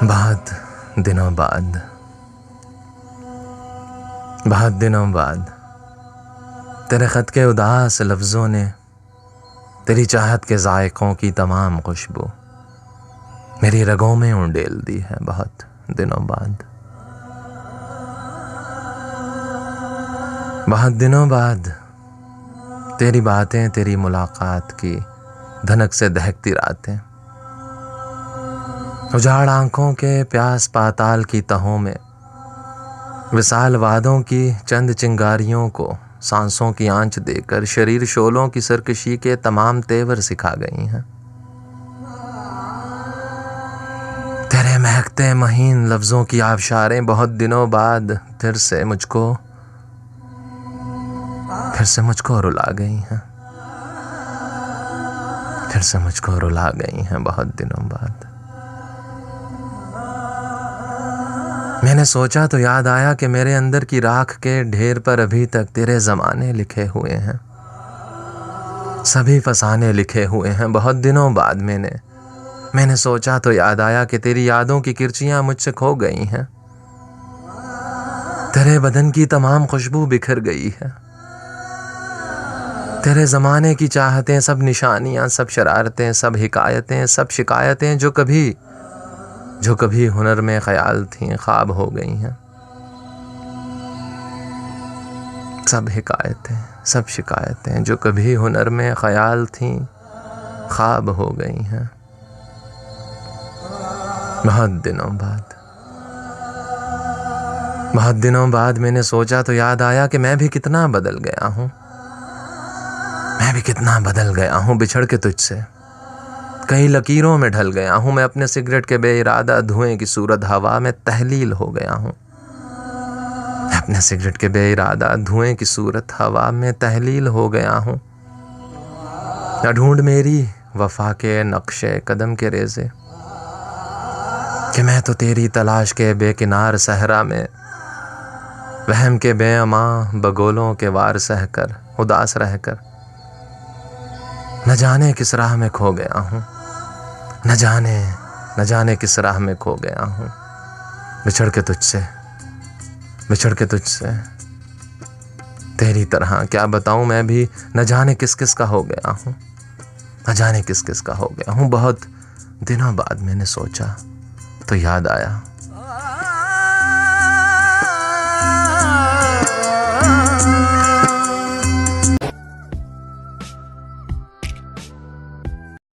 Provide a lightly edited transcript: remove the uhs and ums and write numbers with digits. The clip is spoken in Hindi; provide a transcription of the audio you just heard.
बहुत दिनों बाद तेरे ख़त के उदास लफ्ज़ों ने तेरी चाहत के ज़ायक़ों की तमाम खुशबू मेरी रगों में उंडेल दी है। बहुत दिनों बाद तेरी बातें, तेरी मुलाकात की धनक से दहकती रातें, उजाड़ आँखों के प्यास पाताल की तहों में विशाल वादों की चंद चिंगारियों को सांसों की आंच देकर शरीर शोलों की सरकशी के तमाम तेवर सिखा गई हैं। तेरे महकते महीन लफ्ज़ों की आबशारें बहुत दिनों बाद फिर से मुझको रुला गई हैं। बहुत दिनों बाद मैंने सोचा तो याद आया कि मेरे अंदर की राख के ढेर पर अभी तक तेरे ज़माने लिखे हुए हैं, सभी फसाने लिखे हुए हैं। बहुत दिनों बाद मैंने सोचा तो याद आया कि तेरी यादों की किरचियां मुझसे खो गई हैं। तेरे बदन की तमाम खुशबू बिखर गई है। तेरे ज़माने की चाहतें, सब निशानियां, सब शरारतें, सब हिकायतें, सब शिकायतें जो कभी हुनर में ख्याल थीं, ख्वाब हो गई हैं। सब हिकायतें, सब शिकायतें जो कभी हुनर में ख्याल थीं, ख्वाब हो गई हैं। बहुत दिनों बाद मैंने सोचा तो याद आया कि मैं भी कितना बदल गया हूँ बिछड़ के तुझसे। कई लकीरों में ढल गया हूँ मैं, अपने सिगरेट के बेइरादा धुएं की सूरत हवा में तहलील हो गया हूँ। अपने सिगरेट के बेइरादा धुएं की सूरत हवा में तहलील हो गया हूँ। न ढूंढ मेरी वफा के नक्शे कदम के रेज़े कि मैं तो तेरी तलाश के बेकिनार सहरा में वहम के बेअमां बगोलों के वार सहकर उदास रहकर न जाने किस राह में खो गया हूँ। न जाने किस राह में खो गया हूँ बिछड़ के तुझसे तेरी तरह। क्या बताऊँ, मैं भी न जाने किस किस का हो गया हूँ। बहुत दिनों बाद मैंने सोचा तो याद आया